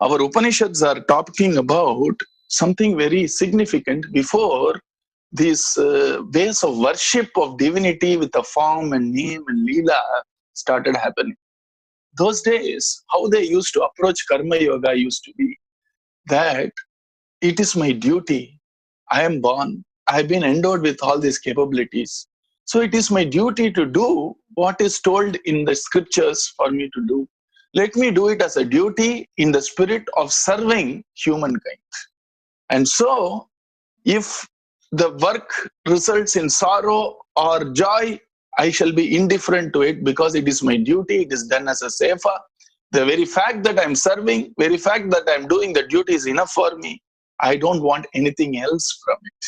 Our Upanishads are talking about something very significant before these ways of worship of divinity with a form and name and leela started happening. Those days, how they used to approach karma yoga used to be that it is my duty. I am born. I have been endowed with all these capabilities. So it is my duty to do what is told in the scriptures for me to do. Let me do it as a duty in the spirit of serving humankind. And so, if the work results in sorrow or joy, I shall be indifferent to it because it is my duty, it is done as a seva. The very fact that I'm serving, very fact that I'm doing the duty is enough for me. I don't want anything else from it.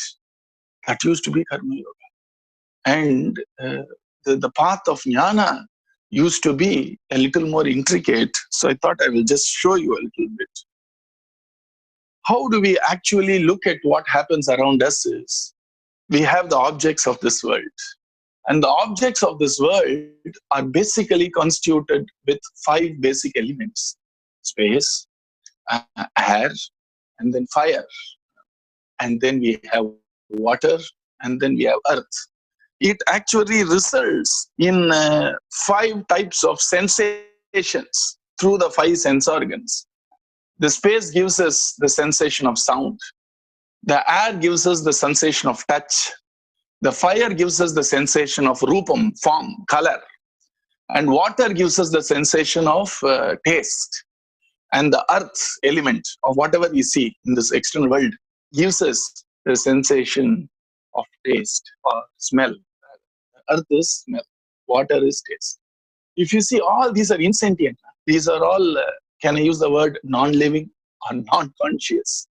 That used to be karma yoga. And the path of jnana used to be a little more intricate. So I thought I will just show you a little bit. How do we actually look at what happens around us is, we have the objects of this world. And the objects of this world are basically constituted with 5 basic elements: space, air, and then fire. And then we have water, and then we have earth. It actually results in 5 types of sensations through the 5 sense organs. The space gives us the sensation of sound. The air gives us the sensation of touch. The fire gives us the sensation of rupam, form, color. And water gives us the sensation of taste. And the earth element of whatever we see in this external world gives us the sensation of taste or smell. Earth is smell. Water is taste. If you see, all these are insentient. These are all, can I use the word non-living or non-conscious?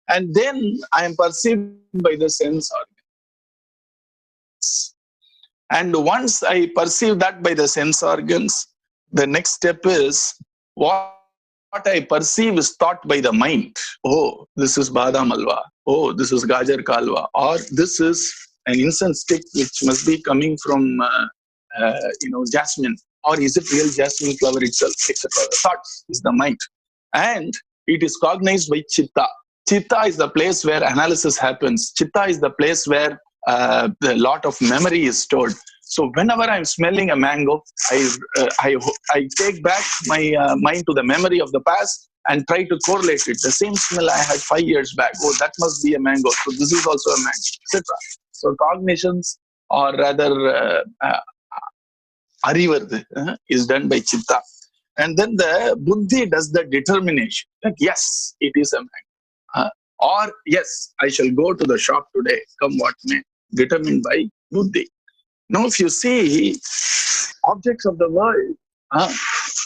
And then I am perceived by the sense organ. And once I perceive that by the sense organs, the next step is what I perceive is thought by the mind. Oh, this is badam alwa. Oh, this is gajar kalwa. Or this is an incense stick which must be coming from jasmine. Or is it real jasmine flower itself, etc. The thought is the mind. And it is cognized by chitta. Chitta is the place where analysis happens. Chitta is the place where the lot of memory is stored. So whenever I'm smelling a mango, I take back my mind to the memory of the past and try to correlate it. The same smell I had 5 years back. Oh, that must be a mango. So this is also a mango, etc. So cognitions, or rather arivardu, is done by chitta. And then the buddhi does the determination. That yes, it is a mango. Or yes, I shall go to the shop today, come what may, determined by buddhi. Now, if you see, objects of the world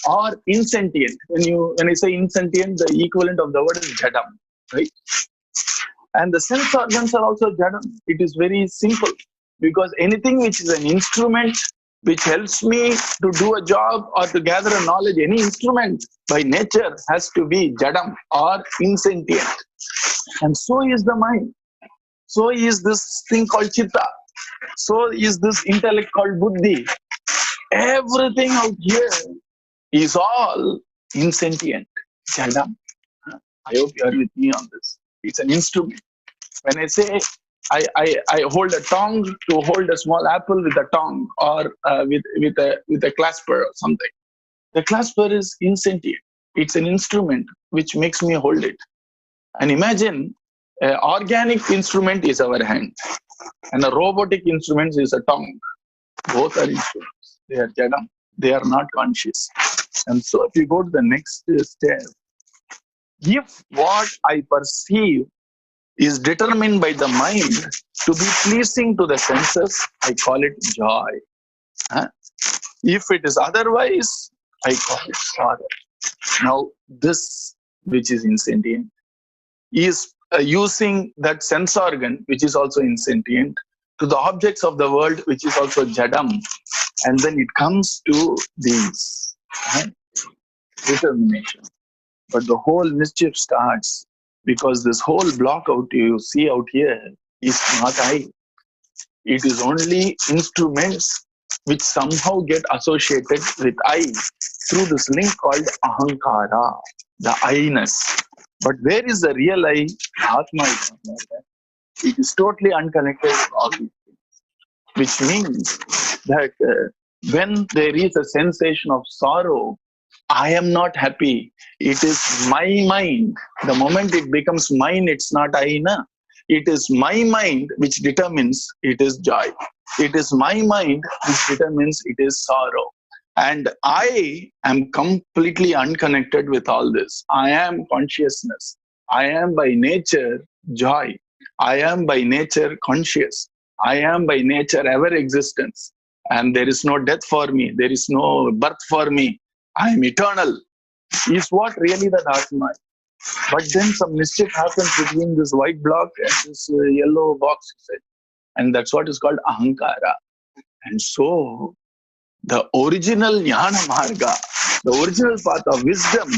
are insentient. When I say insentient, the equivalent of the word is jadam, right? And the sense organs are also jadam. It is very simple, because anything which is an instrument which helps me to do a job or to gather a knowledge, any instrument by nature has to be jadam or insentient. And so is the mind. So is this thing called chitta. So is this intellect called buddhi. Everything out here is all insentient, jadam. I hope you are with me on this. It's an instrument. When I say I hold a tongue to hold a small apple with a tongue, or with a clasper or something, the clasper is insentient. It's an instrument which makes me hold it. And imagine, an organic instrument is our hand, and a robotic instrument is a tongue. Both are instruments. They are jadam. They are not conscious. And so if you go to the next step, if what I perceive is determined by the mind to be pleasing to the senses, I call it joy. If it is otherwise, I call it sorrow. Now, this, which is insentient, is using that sense organ, which is also insentient, to the objects of the world, which is also jadam. And then it comes to these, determination. But the whole mischief starts because this whole block out you see out here is not I. It is only instruments which somehow get associated with I. through this link called ahankara, the I-ness. But where is the real I? Atma is not like that. It is totally unconnected with all these things, which means that when there is a sensation of sorrow, I am not happy. It is my mind. The moment it becomes mine, it's not I. Na? It is my mind which determines it is joy. It is my mind which determines it is sorrow. And I am completely unconnected with all this. I am consciousness. I am by nature joy. I am by nature conscious. I am by nature ever existence. And there is no death for me. There is no birth for me. I am eternal. Is what really that Atma is. But then some mischief happens between this white block and this yellow box. And that's what is called ahankara. And so the original Jnana Marga, the original path of wisdom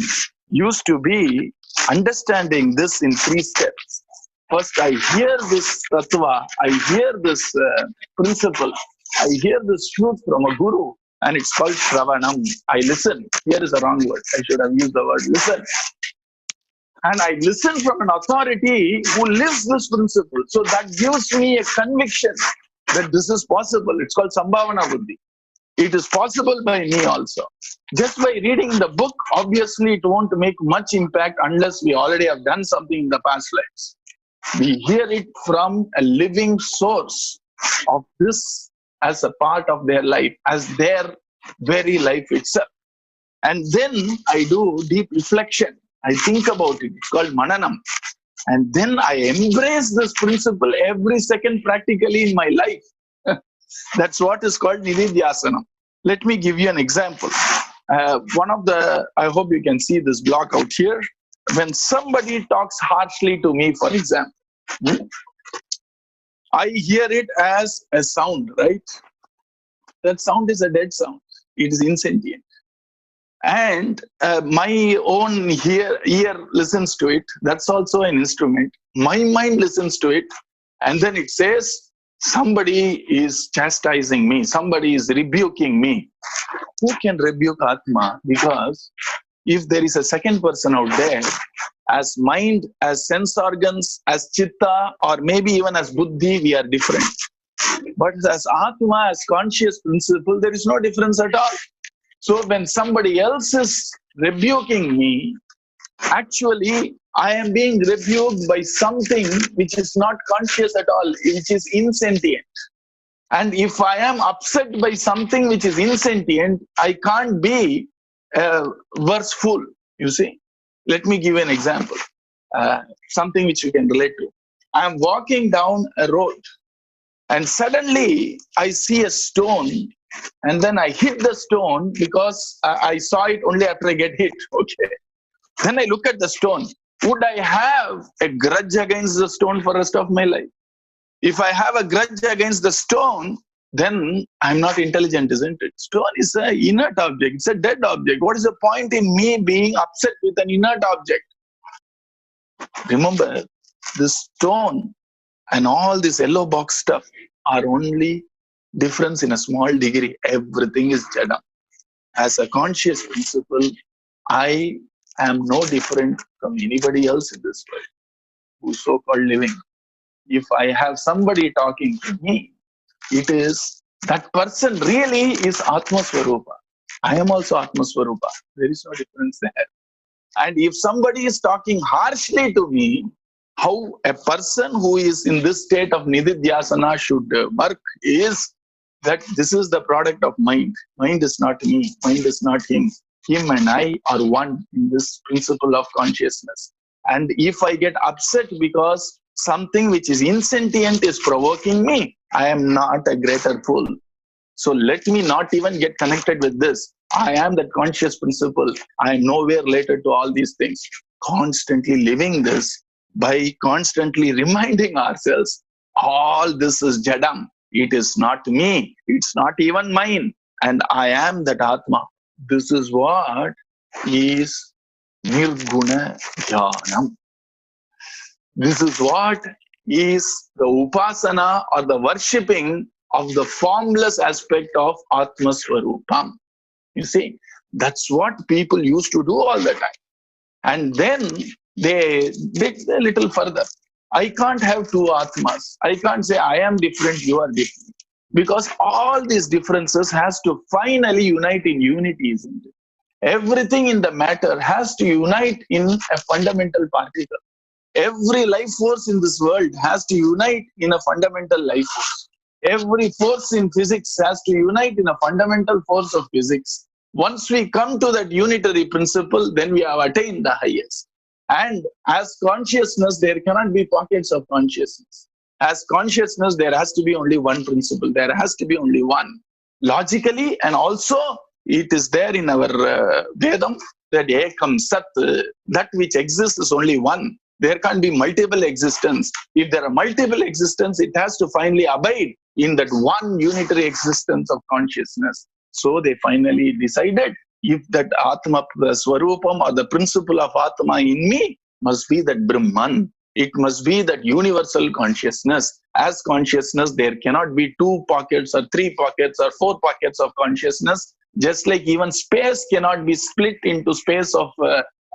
used to be understanding this in 3 steps. First, I hear this tathA, I hear this principle, I hear this truth from a guru, and it's called shravanam. I listen. Here is the wrong word. I should have used the word listen. And I listen from an authority who lives this principle. So that gives me a conviction that this is possible. It's called sambhavana buddhi. It is possible by me also. Just by reading the book, obviously it won't make much impact unless we already have done something in the past lives. We hear it from a living source of this as a part of their life, as their very life itself. And then I do deep reflection. I think about it. It's called mananam. And then I embrace this principle every second practically in my life. That's what is called nididhyasanam. Let me give you an example. I hope you can see this block out here. When somebody talks harshly to me, for example, I hear it as a sound, right? That sound is a dead sound. It is insentient. And my own ear listens to it. That's also an instrument. My mind listens to it. And then it says, somebody is chastising me. Somebody is rebuking me. Who can rebuke Atma? Because if there is a second person out there, as mind, as sense organs, as chitta, or maybe even as buddhi, we are different. But as Atma, as conscious principle, there is no difference at all. So when somebody else is rebuking me, actually, I am being rebuked by something which is not conscious at all, which is insentient. And if I am upset by something which is insentient, I can't be verseful, you see. Let me give you an example, something which you can relate to. I am walking down a road and suddenly I see a stone and then I hit the stone because I saw it only after I get hit, okay. Then I look at the stone. Would I have a grudge against the stone for the rest of my life? If I have a grudge against the stone, then I'm not intelligent, isn't it? Stone is an inert object. It's a dead object. What is the point in me being upset with an inert object? Remember, this stone and all this yellow box stuff are only difference in a small degree. Everything is jada. As a conscious principle, I am no different from anybody else in this world who's so-called living. If I have somebody talking to me, it is that person really is Atma Swarupa. I am also Atma Swarupa. There is no difference there. And if somebody is talking harshly to me, how a person who is in this state of nididhyasana should work is that this is the product of mind. Mind is not me. Mind is not him. Him and I are one in this principle of consciousness. And if I get upset because something which is insentient is provoking me, I am not a greater fool. So let me not even get connected with this. I am that conscious principle. I am nowhere related to all these things. Constantly living this by constantly reminding ourselves, all this is jadam. It is not me. It's not even mine. And I am that Atma. This is what is Nirguna Dhyaanam. This is what is the upasana or the worshipping of the formless aspect of Atma Swarupam. You see, That's what people used to do all the time. And then they dig a little further. I can't have two Atmas. I can't say I am different, you are different. Because all these differences has to finally unite in unity, isn't it? Everything in the matter has to unite in a fundamental particle. Every life force in this world has to unite in a fundamental life force. Every force in physics has to unite in a fundamental force of physics. Once we come to that unitary principle, then we have attained the highest. And as consciousness, there cannot be pockets of consciousness. As consciousness, there has to be only one principle. There has to be only one. Logically, and also it is there in our Vedam, that ekam sat, that which exists is only one. There can't be multiple existence. If there are multiple existence, it has to finally abide in that one unitary existence of consciousness. So they finally decided, if that Atma Swarupam or the principle of Atma in me must be that Brahman, it must be that universal consciousness. As consciousness, there cannot be two pockets or three pockets or four pockets of consciousness. Just like even space cannot be split into space of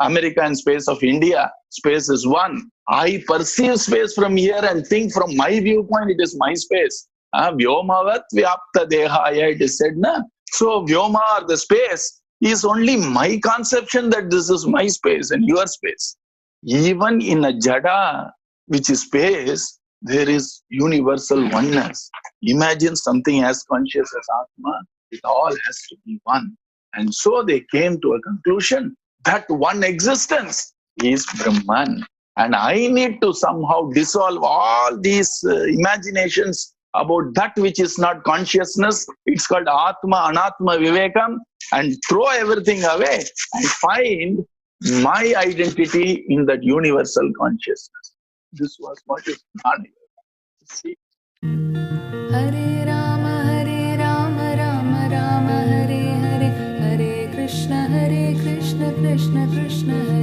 America and space of India. Space is one. I perceive space from here and think from my viewpoint, it is my space. Vyomavat vyapta dehaya, it is said, na? So Vyoma, or the space, is only my conception that this is my space and your space. Even in a jada, which is space, there is universal oneness. Imagine something as conscious as Atma, it all has to be one. And so they came to a conclusion that one existence is Brahman. And I need to somehow dissolve all these imaginations about that which is not consciousness. It's called Atma, Anatma, Vivekam, and throw everything away and find my identity in that universal consciousness. This was what is done. See. Hare Rama, Rama Rama, Hare Hare, Hare Krishna, Krishna Krishna,